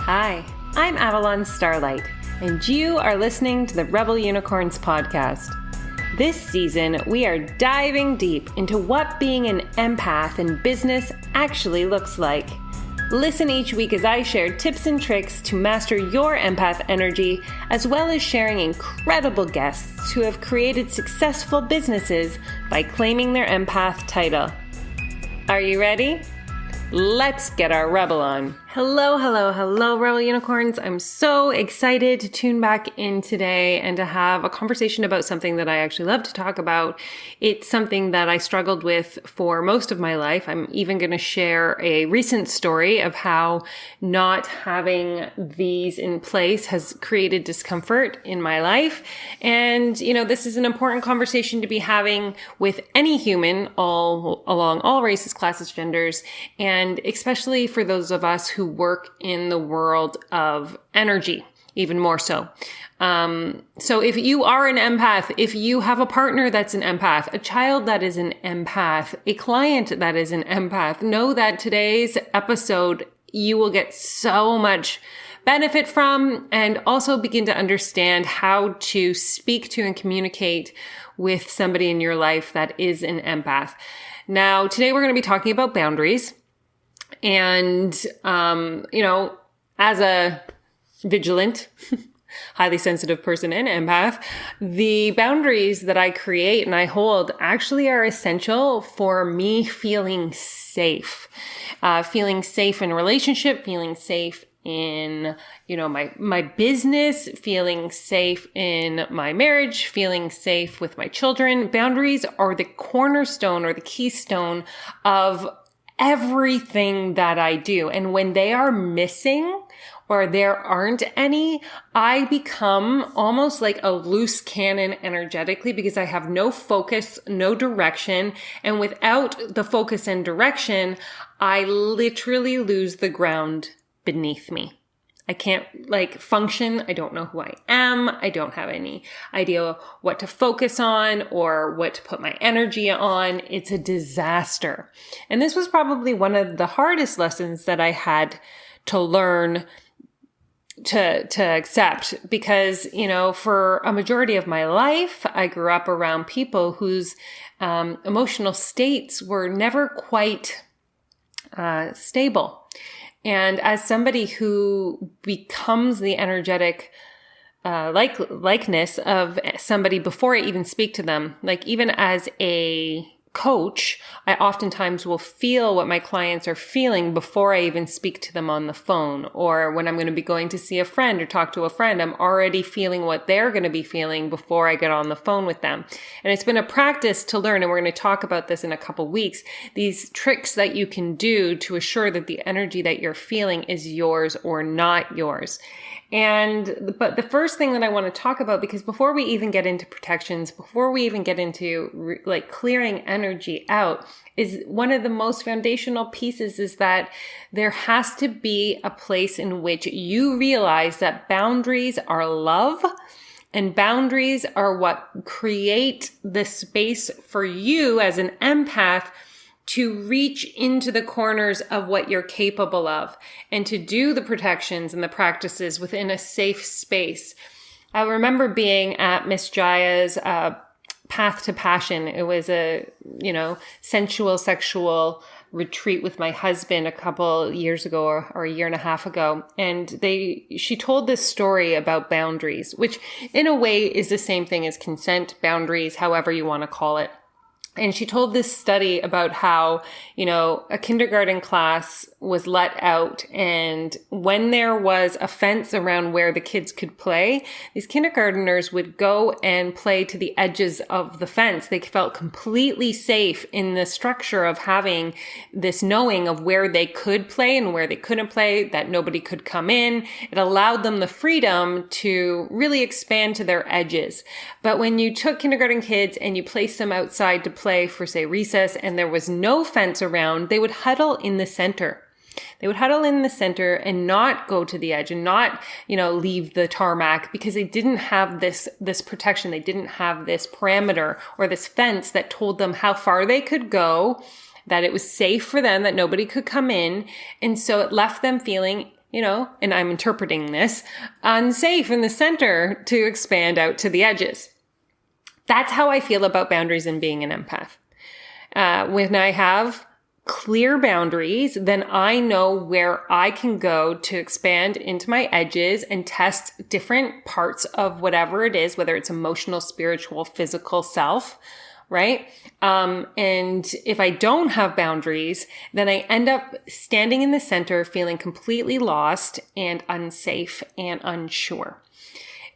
Hi, I'm Avalon Starlight, and you are listening to the Rebel Unicorns podcast. This season, we are diving deep into what being an empath in business actually looks like. Listen each week as I share tips and tricks to master your empath energy, as well as sharing incredible guests who have created successful businesses by claiming their empath title. Are you ready? Let's get our Rebel on. Hello, Rebel Unicorns. I'm so excited to tune back in today and to have a conversation about something that I actually love to talk about. It's something that I struggled with for most of my life. I'm even going to share a recent story of how not having these in place has created discomfort in my life. And, this is an important conversation to be having with any human all along all races, classes, genders, and especially for those of us who work in the world of energy, even more so. So if you are an empath, if you have a partner that's an empath, a child that is an empath, a client that is an empath, know that today's episode you will get so much benefit from, and also begin to understand how to speak to and communicate with somebody in your life that is an empath. Now, today we're going to be talking about boundaries. And, as a vigilant, highly sensitive person and empath, the boundaries that I create and I hold actually are essential for me feeling safe. Feeling safe in a relationship, feeling safe in, my business, feeling safe in my marriage, feeling safe with my children. Boundaries are the cornerstone or the keystone of everything that I do. And when they are missing or there aren't any, I become almost like a loose cannon energetically because I have no focus, no direction. And without the focus and direction, I literally lose the ground beneath me. I can't function. I don't know who I am. I don't have any idea what to focus on or what to put my energy on. It's a disaster. And this was probably one of the hardest lessons that I had to learn to accept because, for a majority of my life, I grew up around people whose emotional states were never quite stable. And as somebody who becomes the energetic likeness of somebody before I even speak to them, even as a coach, I oftentimes will feel what my clients are feeling before I even speak to them on the phone. Or when I'm going to be going to see a friend or talk to a friend, I'm already feeling what they're going to be feeling before I get on the phone with them. And it's been a practice to learn, and we're going to talk about this in a couple weeks, these tricks that you can do to assure that the energy that you're feeling is yours or not yours. But the first thing that I want to talk about, because before we even get into protections, before we even get into clearing energy out, is one of the most foundational pieces is that there has to be a place in which you realize that boundaries are love and boundaries are what create the space for you as an empath to reach into the corners of what you're capable of and to do the protections and the practices within a safe space. I remember being at Miss Jaya's Path to Passion. It was a, sensual, sexual retreat with my husband a couple years ago or a year and a half ago. And she told this story about boundaries, which in a way is the same thing as consent, boundaries, however you want to call it. And she told this study about how, a kindergarten class was let out, and when there was a fence around where the kids could play, these kindergarteners would go and play to the edges of the fence. They felt completely safe in the structure of having this knowing of where they could play and where they couldn't play, that nobody could come in. It allowed them the freedom to really expand to their edges. But when you took kindergarten kids and you placed them outside to play for, say, recess, and there was no fence around, they would huddle in the center. They would huddle in the center and not go to the edge and not, leave the tarmac because they didn't have this protection. They didn't have this parameter or this fence that told them how far they could go, that it was safe for them, that nobody could come in. And so it left them feeling and I'm interpreting this, unsafe in the center to expand out to the edges. That's how I feel about boundaries and being an empath. When I have clear boundaries, then I know where I can go to expand into my edges and test different parts of whatever it is, whether it's emotional, spiritual, physical self, right? And if I don't have boundaries, then I end up standing in the center, feeling completely lost and unsafe and unsure.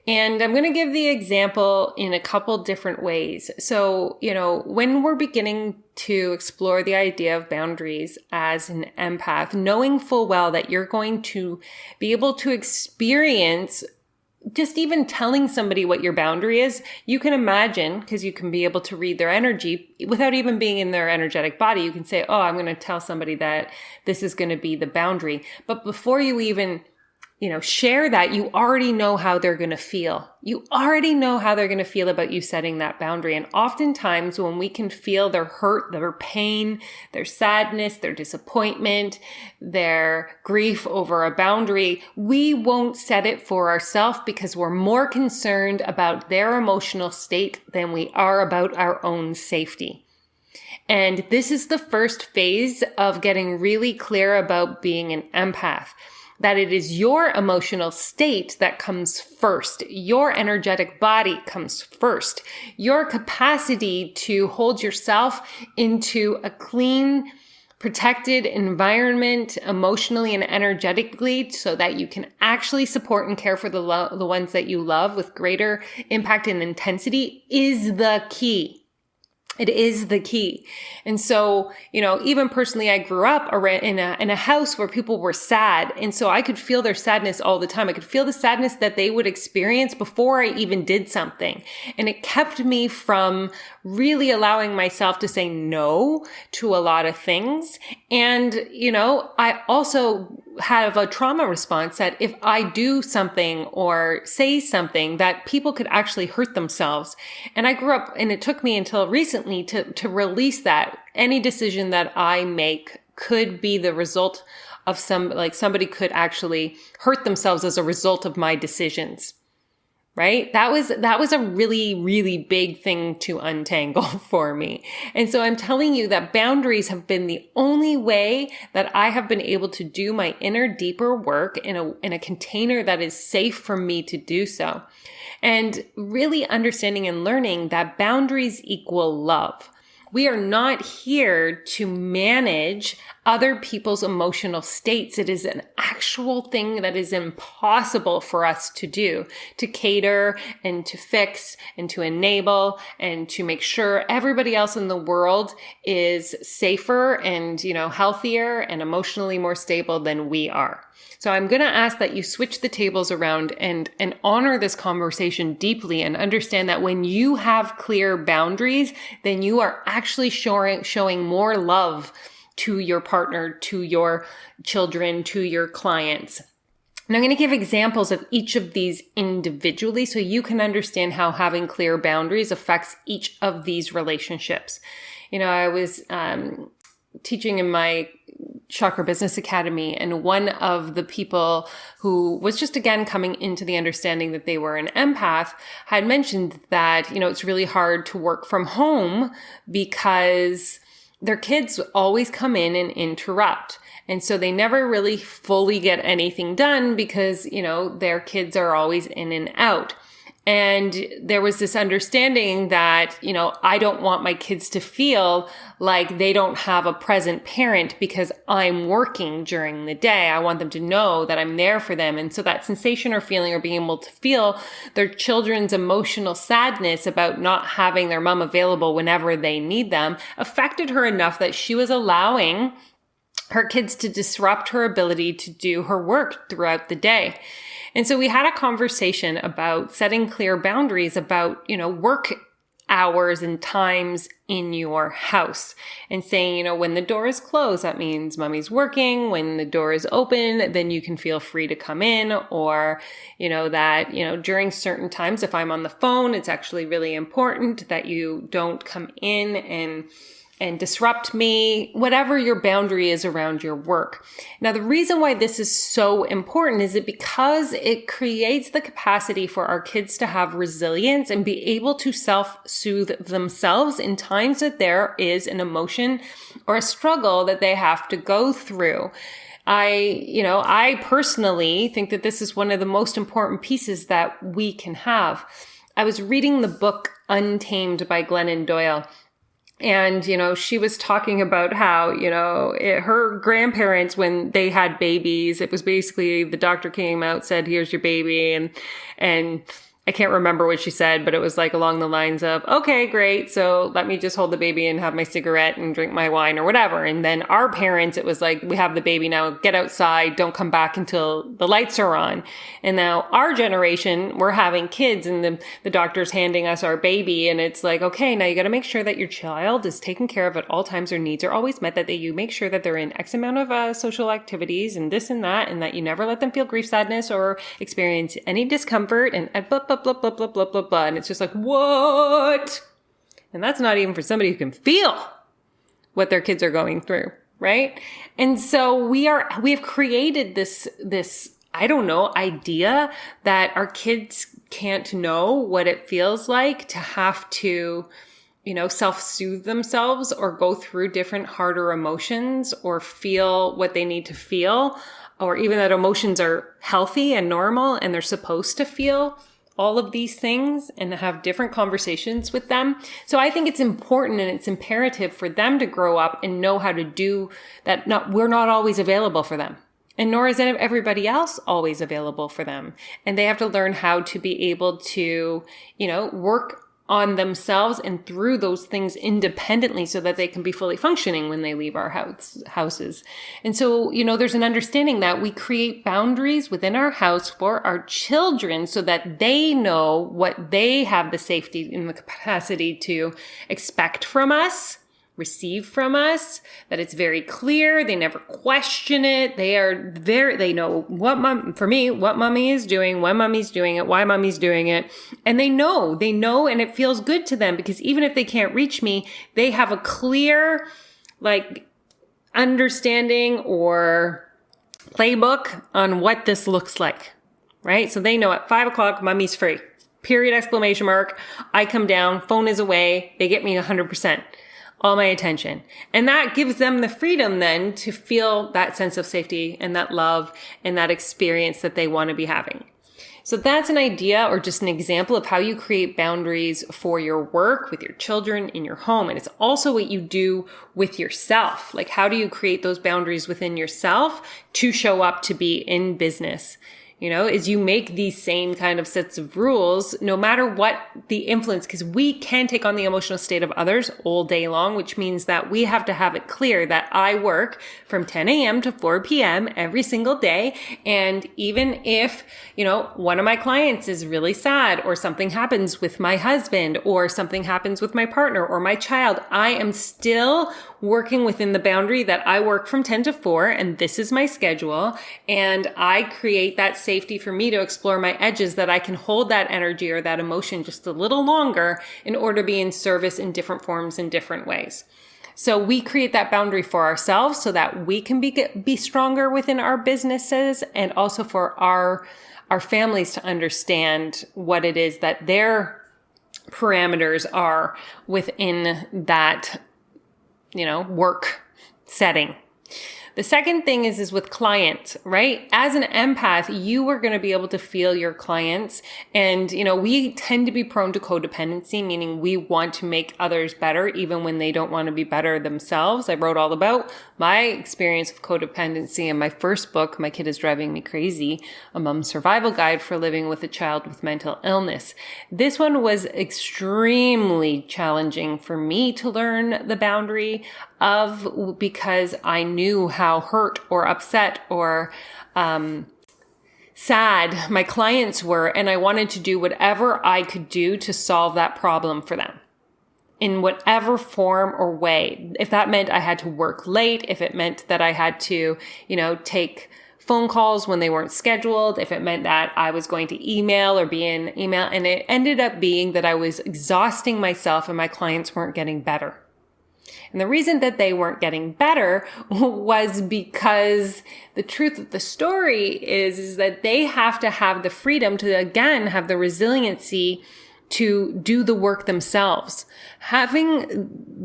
And I'm going to give the example in a couple different ways. So, when we're beginning to explore the idea of boundaries as an empath, knowing full well that you're going to be able to experience just even telling somebody what your boundary is, you can imagine, because you can be able to read their energy without even being in their energetic body. You can say, oh, I'm going to tell somebody that this is going to be the boundary. But before you even share that, you already know how they're going to feel. You already know how they're going to feel about you setting that boundary. And oftentimes when we can feel their hurt, their pain, their sadness, their disappointment, their grief over a boundary, we won't set it for ourselves because we're more concerned about their emotional state than we are about our own safety. And this is the first phase of getting really clear about being an empath. That it is your emotional state that comes first. Your energetic body comes first. Your capacity to hold yourself into a clean, protected environment emotionally and energetically so that you can actually support and care for the ones that you love with greater impact and intensity is the key. It is the key. And so, even personally, I grew up in a house where people were sad. And so I could feel their sadness all the time. I could feel the sadness that they would experience before I even did something. And it kept me from really allowing myself to say no to a lot of things. And, I also have a trauma response that if I do something or say something that people could actually hurt themselves. And I grew up, and it took me until recently to release that. Any decision that I make could be the result of somebody could actually hurt themselves as a result of my decisions. Right? That was a really, really big thing to untangle for me. And so I'm telling you that boundaries have been the only way that I have been able to do my inner, deeper work in a container that is safe for me to do so. And really understanding and learning that boundaries equal love. We are not here to manage other people's emotional states. It is an actual thing that is impossible for us to do, to cater and to fix and to enable and to make sure everybody else in the world is safer and, healthier and emotionally more stable than we are. So I'm going to ask that you switch the tables around and honor this conversation deeply and understand that when you have clear boundaries, then you are actually showing more love to your partner, to your children, to your clients. And I'm going to give examples of each of these individually so you can understand how having clear boundaries affects each of these relationships. I was teaching in my Chakra Business Academy, and one of the people who was just again coming into the understanding that they were an empath had mentioned that, it's really hard to work from home because their kids always come in and interrupt. And so they never really fully get anything done because, their kids are always in and out. And there was this understanding that, I don't want my kids to feel like they don't have a present parent because I'm working during the day. I want them to know that I'm there for them. And so that sensation or feeling or being able to feel their children's emotional sadness about not having their mom available whenever they need them affected her enough that she was allowing her kids to disrupt her ability to do her work throughout the day. And so we had a conversation about setting clear boundaries about, work hours and times in your house and saying, when the door is closed, that means mommy's working. When the door is open, then you can feel free to come in, or, during certain times, if I'm on the phone, it's actually really important that you don't come in and and disrupt me, whatever your boundary is around your work. Now, the reason why this is so important is because it creates the capacity for our kids to have resilience and be able to self-soothe themselves in times that there is an emotion or a struggle that they have to go through. I personally think that this is one of the most important pieces that we can have. I was reading the book Untamed by Glennon Doyle. And, she was talking about how, her grandparents, when they had babies, it was basically the doctor came out, said, here's your baby. And I can't remember what she said, but it was like along the lines of, okay, great. So let me just hold the baby and have my cigarette and drink my wine or whatever. And then our parents, it was like, we have the baby now, get outside, don't come back until the lights are on. And now our generation, we're having kids and the doctor's handing us our baby. And it's like, okay, now you got to make sure that your child is taken care of at all times. Their needs are always met, that you make sure that they're in X amount of social activities and this and that you never let them feel grief, sadness, or experience any discomfort and blah, blah, blah, blah, blah, blah, blah, blah. And it's just like, what? And that's not even for somebody who can feel what their kids are going through, right? And so we have created this, idea that our kids can't know what it feels like to have to, self-soothe themselves or go through different harder emotions or feel what they need to feel, or even that emotions are healthy and normal and they're supposed to feel all of these things and have different conversations with them. So I think it's important and it's imperative for them to grow up and know how to do that. We're not always available for them. And nor is everybody else always available for them. And they have to learn how to be able to, work on themselves and through those things independently so that they can be fully functioning when they leave our houses. And so, there's an understanding that we create boundaries within our house for our children so that they know what they have the safety and the capacity to expect from us, receive from us, that it's very clear. They never question it. They know what mommy is doing, when mommy's doing it, why mommy's doing it. And they know, and it feels good to them because even if they can't reach me, they have a clear, understanding or playbook on what this looks like, right? So they know at 5:00, mommy's free, period, exclamation mark. I come down, phone is away. They get me 100%. All my attention. And that gives them the freedom then to feel that sense of safety and that love and that experience that they want to be having. So that's an idea or just an example of how you create boundaries for your work, with your children, in your home. And it's also what you do with yourself. Like, how do you create those boundaries within yourself to show up to be in business? Is you make these same kind of sets of rules, no matter what the influence, because we can take on the emotional state of others all day long, which means that we have to have it clear that I work from 10 a.m. to 4 p.m. every single day. And even if, one of my clients is really sad or something happens with my husband or something happens with my partner or my child, I am still working within the boundary that I work from 10 to 4 and this is my schedule. And I create that safety for me to explore my edges, that I can hold that energy or that emotion just a little longer in order to be in service in different forms in different ways. So we create that boundary for ourselves so that we can be stronger within our businesses, and also for our families to understand what it is that their parameters are within that work setting. The second thing is with clients, right? As an empath, you are going to be able to feel your clients. And, we tend to be prone to codependency, meaning we want to make others better, even when they don't want to be better themselves. I wrote all about my experience of codependency in my first book, My Kid is Driving Me Crazy, a mom's survival guide for living with a child with mental illness. This one was extremely challenging for me to learn the boundary of, because I knew how hurt or upset or sad my clients were, and I wanted to do whatever I could do to solve that problem for them in whatever form or way. If that meant I had to work late, if it meant that I had to, take phone calls when they weren't scheduled, if it meant that I was going to email or be in email, and it ended up being that I was exhausting myself and my clients weren't getting better. And the reason that they weren't getting better was because the truth of the story is that they have to have the freedom to, again, have the resiliency to do the work themselves. Having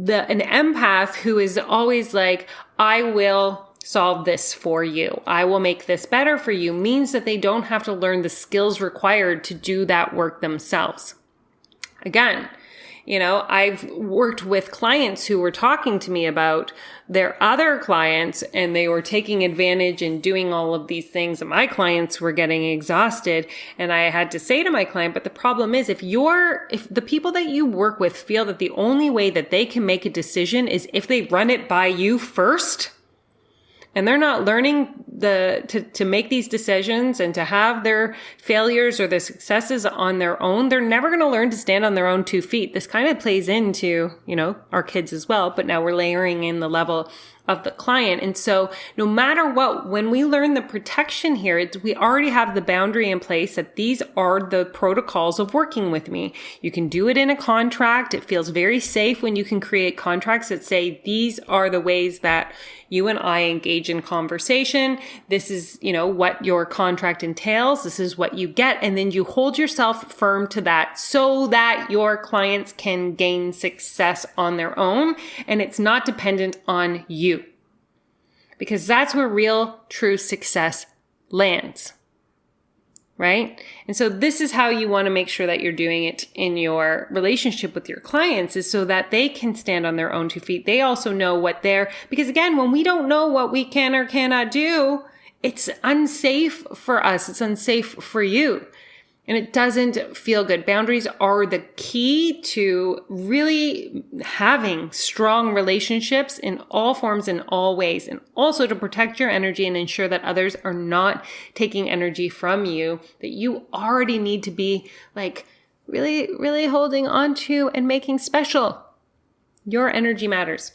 an empath who is always like, I will solve this for you, I will make this better for you, means that they don't have to learn the skills required to do that work themselves. Again, I've worked with clients who were talking to me about their other clients, and they were taking advantage and doing all of these things, and my clients were getting exhausted. And I had to say to my client, but the problem is if the people that you work with feel that the only way that they can make a decision is if they run it by you first, and they're not learning to make these decisions and to have their failures or their successes on their own, they're never going to learn to stand on their own 2 feet. This kind of plays into, our kids as well, but now we're layering in the level of the client. And so no matter what, when we learn the protection here, we already have the boundary in place that these are the protocols of working with me. You can do it in a contract. It feels very safe when you can create contracts that say, these are the ways that you and I engage in conversation. This is, what your contract entails. This is what you get. And then you hold yourself firm to that so that your clients can gain success on their own. And it's not dependent on you. Because that's where real, true success lands. Right? And so this is how you want to make sure that you're doing it in your relationship with your clients, is so that they can stand on their own 2 feet. They also know because again, when we don't know what we can or cannot do, it's unsafe for us. It's unsafe for you. And it doesn't feel good. Boundaries are the key to really having strong relationships in all forms, in all ways, and also to protect your energy and ensure that others are not taking energy from you that you already need to be really, really holding on to and making special. Your energy matters.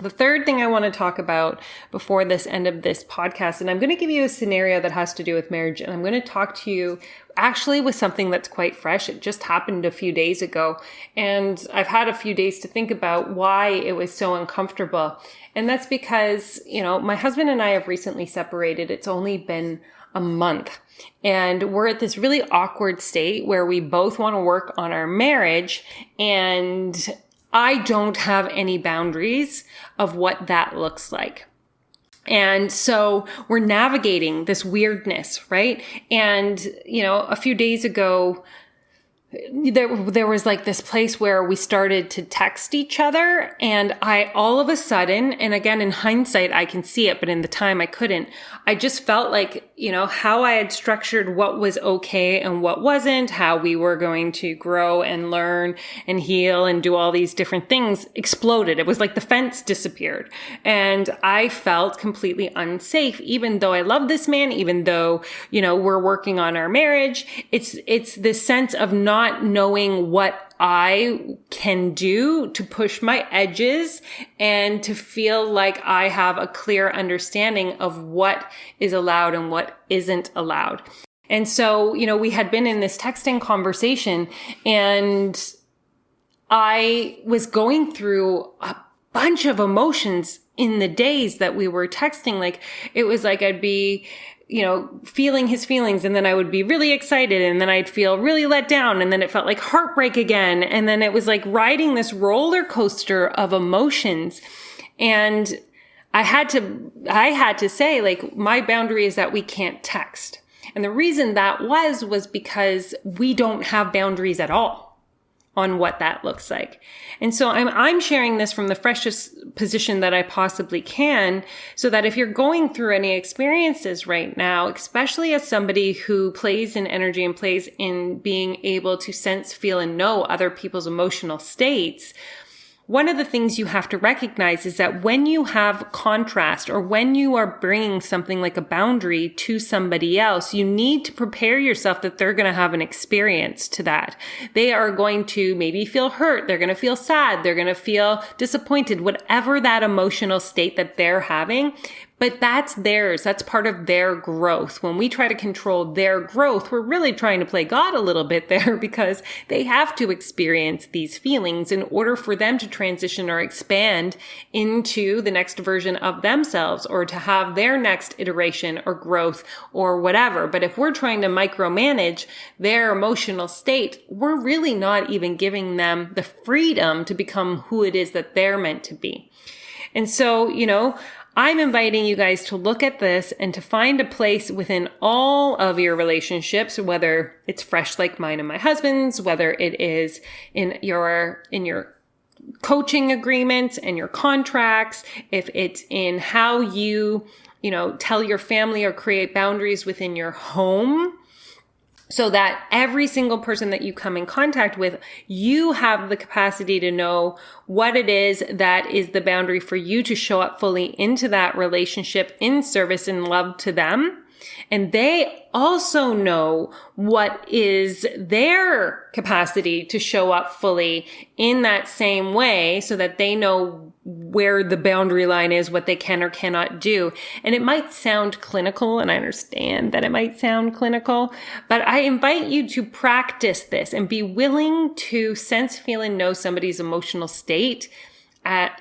The third thing I want to talk about before this end of this podcast, and I'm going to give you a scenario that has to do with marriage, and I'm going to talk to you actually with something that's quite fresh. It just happened a few days ago, and I've had a few days to think about why it was so uncomfortable. And that's because, my husband and I have recently separated. It's only been a month. And we're at this really awkward state where we both want to work on our marriage, and I don't have any boundaries of what that looks like. And so we're navigating this weirdness, right? And, a few days ago, there was this place where we started to text each other, and I all of a sudden, and again, in hindsight, I can see it, but in the time I couldn't, I just felt like, how I had structured what was okay and what wasn't, how we were going to grow and learn and heal and do all these different things exploded. It was like the fence disappeared, and I felt completely unsafe, even though I love this man, even though, we're working on our marriage. It's this sense of not knowing what I can do to push my edges and to feel like I have a clear understanding of what is allowed and what isn't allowed. And so, we had been in this texting conversation, and I was going through a bunch of emotions in the days that we were texting. It was like I'd be feeling his feelings, and then I would be really excited, and then I'd feel really let down, and then it felt like heartbreak again. And then it was like riding this roller coaster of emotions. And I had to say, my boundary is that we can't text. And the reason that was because we don't have boundaries at all on what that looks like. And so I'm sharing this from the freshest position that I possibly can, so that if you're going through any experiences right now, especially as somebody who plays in energy and plays in being able to sense, feel, and know other people's emotional states, one of the things you have to recognize is that when you have contrast, or when you are bringing something like a boundary to somebody else, you need to prepare yourself that they're going to have an experience to that. They are going to maybe feel hurt. They're going to feel sad. They're going to feel disappointed, whatever that emotional state that they're having. But that's theirs. That's part of their growth. When we try to control their growth, we're really trying to play God a little bit there because they have to experience these feelings in order for them to transition or expand into the next version of themselves or to have their next iteration or growth or whatever. But if we're trying to micromanage their emotional state, we're really not even giving them the freedom to become who it is that they're meant to be. And so, I'm inviting you guys to look at this and to find a place within all of your relationships, whether it's fresh like mine and my husband's, whether it is in your coaching agreements and your contracts, if it's in how you tell your family or create boundaries within your home, so that every single person that you come in contact with, you have the capacity to know what it is that is the boundary for you to show up fully into that relationship in service and love to them. And they also know what is their capacity to show up fully in that same way so that they know where the boundary line is, what they can or cannot do. And it might sound clinical, and I understand that it might sound clinical, but I invite you to practice this and be willing to sense, feel, and know somebody's emotional state,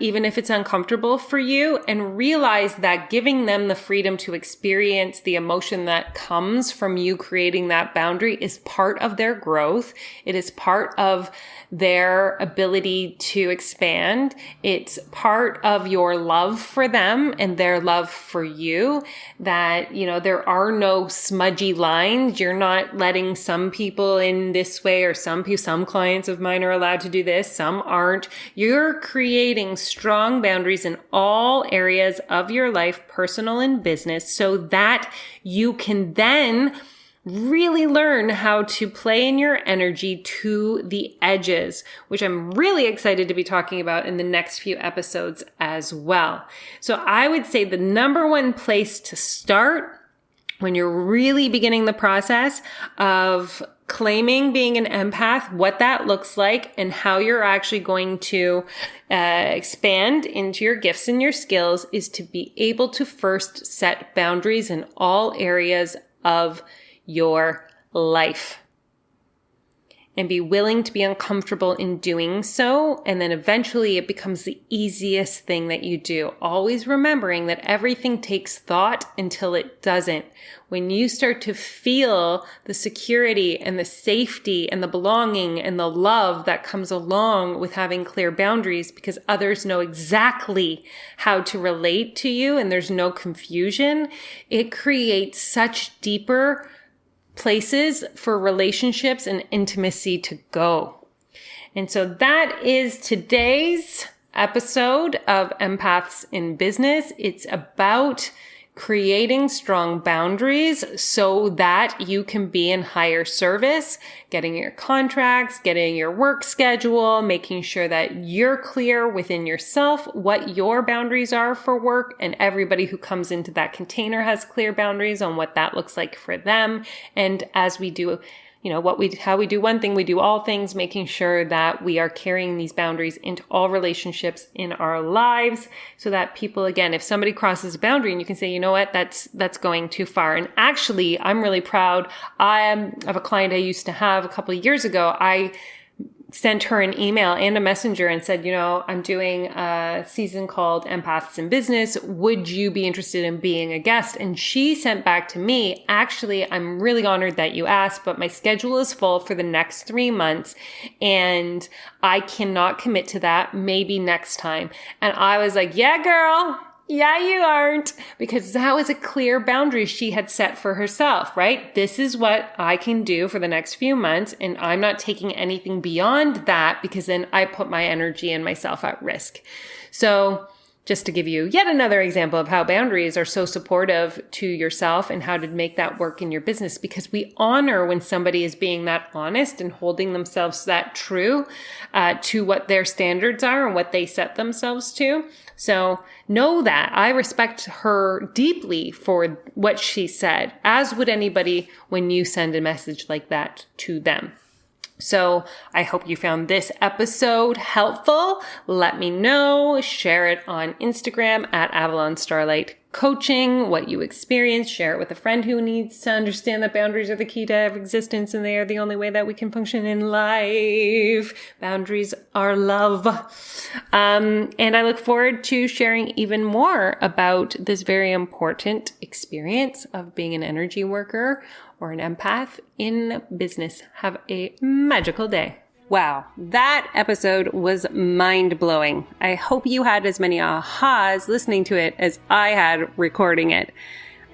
even if it's uncomfortable for you, and realize that giving them the freedom to experience the emotion that comes from you creating that boundary is part of their growth. It is part of their ability to expand. It's part of your love for them and their love for you, that, there are no smudgy lines. You're not letting some people in this way, or some clients of mine are allowed to do this, some aren't. You're creating strong boundaries in all areas of your life, personal and business, so that you can then really learn how to play in your energy to the edges, which I'm really excited to be talking about in the next few episodes as well. So I would say the number one place to start when you're really beginning the process of claiming being an empath, what that looks like, and how you're actually going to expand into your gifts and your skills, is to be able to first set boundaries in all areas of your life and be willing to be uncomfortable in doing so. And then eventually it becomes the easiest thing that you do. Always remembering that everything takes thought until it doesn't. When you start to feel the security and the safety and the belonging and the love that comes along with having clear boundaries, because others know exactly how to relate to you and there's no confusion, it creates such deeper places for relationships and intimacy to go. And so that is today's episode of Empaths in Business. It's about creating strong boundaries so that you can be in higher service, getting your contracts, getting your work schedule, making sure that you're clear within yourself what your boundaries are for work, and everybody who comes into that container has clear boundaries on what that looks like for them. And as we do how we do one thing, we do all things, making sure that we are carrying these boundaries into all relationships in our lives, so that people, again, if somebody crosses a boundary and you can say, you know what, that's going too far. And actually, I'm really proud. I have a client I used to have a couple of years ago. I sent her an email and a messenger and said, I'm doing a season called Empaths in Business. Would you be interested in being a guest? And she sent back to me, actually, I'm really honored that you asked, but my schedule is full for the next 3 months and I cannot commit to that. Maybe next time. And I was like, yeah, girl. Yeah, you aren't, because that was a clear boundary she had set for herself, right? This is what I can do for the next few months, and I'm not taking anything beyond that, because then I put my energy and myself at risk. So just to give you yet another example of how boundaries are so supportive to yourself and how to make that work in your business, because we honor when somebody is being that honest and holding themselves that true to what their standards are and what they set themselves to. So know that I respect her deeply for what she said, as would anybody when you send a message like that to them. So I hope you found this episode helpful. Let me know. Share it on Instagram at Avalon Starlight coaching, what you experience, share it with a friend who needs to understand that boundaries are the key to existence and they are the only way that we can function in life. Boundaries are love. And I look forward to sharing even more about this very important experience of being an energy worker or an empath in business. Have a magical day. Wow, that episode was mind-blowing. I hope you had as many ahas listening to it as I had recording it.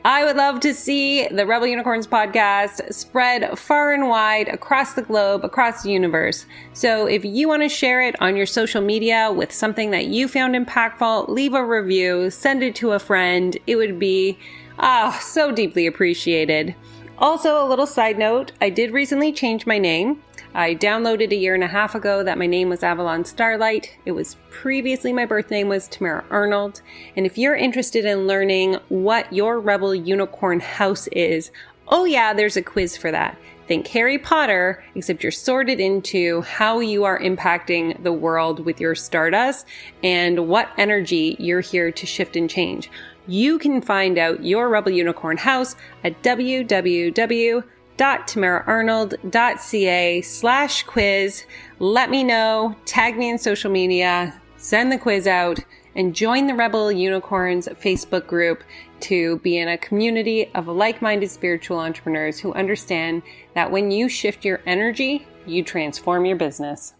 I would love to see the Rebel Unicorns podcast spread far and wide across the globe, across the universe. So if you want to share it on your social media with something that you found impactful, leave a review, send it to a friend. It would be so deeply appreciated. Also, a little side note, I did recently change my name. I downloaded a year and a half ago that my name was Avalon Starlight. It was previously my birth name was Tamara Arnold. And if you're interested in learning what your Rebel Unicorn house is, oh yeah, there's a quiz for that. Think Harry Potter, except you're sorted into how you are impacting the world with your Stardust and what energy you're here to shift and change. You can find out your Rebel Unicorn house at www.tamaraarnold.ca/quiz. Let me know, tag me in social media, send the quiz out, and join the Rebel Unicorns Facebook group to be in a community of like-minded spiritual entrepreneurs who understand that when you shift your energy, you transform your business.